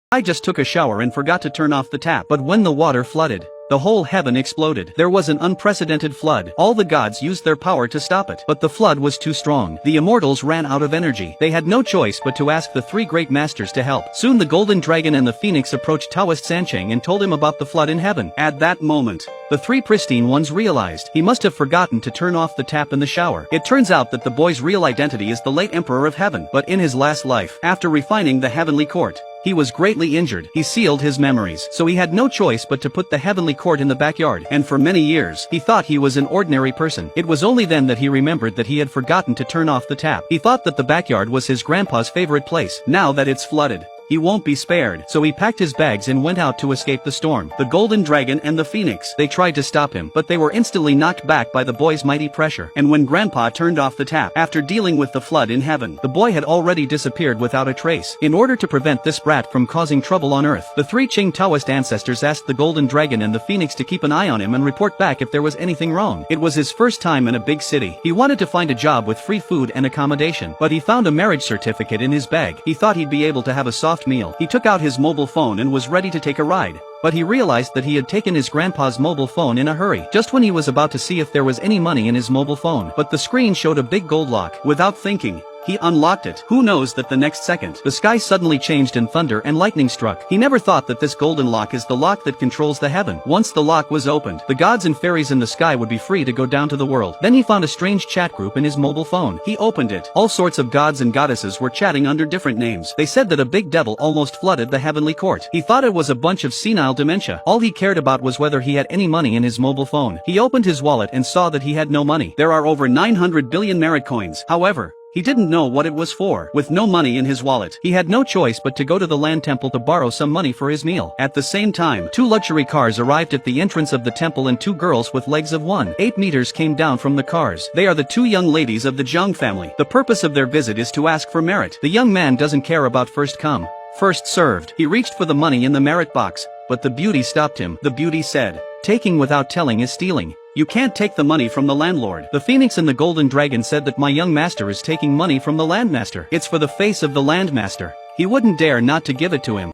I just took a shower and forgot to turn off the tap. But when the water flooded, the whole heaven exploded. There was an unprecedented flood. All the gods used their power to stop it. But the flood was too strong. The immortals ran out of energy. They had no choice but to ask the three great masters to help. Soon the golden dragon and the phoenix approached Taoist Sancheng and told him about the flood in heaven. At that moment, the three pristine ones realized he must have forgotten to turn off the tap in the shower. It turns out that the boy's real identity is the late emperor of heaven. But in his last life, after refining the heavenly court, he was greatly injured. He sealed his memories, so he had no choice but to put the heavenly court in the backyard. And for many years, he thought he was an ordinary person. It was only then that he remembered that he had forgotten to turn off the tap. He thought that the backyard was his grandpa's favorite place. Now that it's flooded, he won't be spared. So he packed his bags and went out to escape the storm. The golden dragon and the phoenix, they tried to stop him, but they were instantly knocked back by the boy's mighty pressure. And when grandpa turned off the tap, after dealing with the flood in heaven, the boy had already disappeared without a trace. In order to prevent this brat from causing trouble on earth, the three Qing Taoist ancestors asked the golden dragon and the phoenix to keep an eye on him and report back if there was anything wrong. It was his first time in a big city. He wanted to find a job with free food and accommodation, but he found a marriage certificate in his bag. He thought he'd be able to have a soft meal. He took out his mobile phone and was ready to take a ride. But he realized that he had taken his grandpa's mobile phone in a hurry, just when he was about to see if there was any money in his mobile phone. But the screen showed a big gold lock. Without thinking, he unlocked it. Who knows that the next second, the sky suddenly changed and thunder and lightning struck. He never thought that this golden lock is the lock that controls the heaven. Once the lock was opened, the gods and fairies in the sky would be free to go down to the world. Then he found a strange chat group in his mobile phone. He opened it. All sorts of gods and goddesses were chatting under different names. They said that a big devil almost flooded the heavenly court. He thought it was a bunch of senile dementia. All he cared about was whether he had any money in his mobile phone. He opened his wallet and saw that he had no money. There are over 900 billion merit coins. However, he didn't know what it was for. With no money in his wallet, he had no choice but to go to the land temple to borrow some money for his meal. At the same time, two luxury cars arrived at the entrance of the temple and two girls with legs of 1.8 meters came down from the cars. They are the two young ladies of the Zhang family. The purpose of their visit is to ask for merit. The young man doesn't care about first come, first served. He reached for the money in the merit box, but the beauty stopped him. The beauty said, "Taking without telling is stealing. You can't take the money from the landlord." The phoenix and the golden dragon said that my young master is taking money from the landmaster. It's for the face of the landmaster. He wouldn't dare not to give it to him.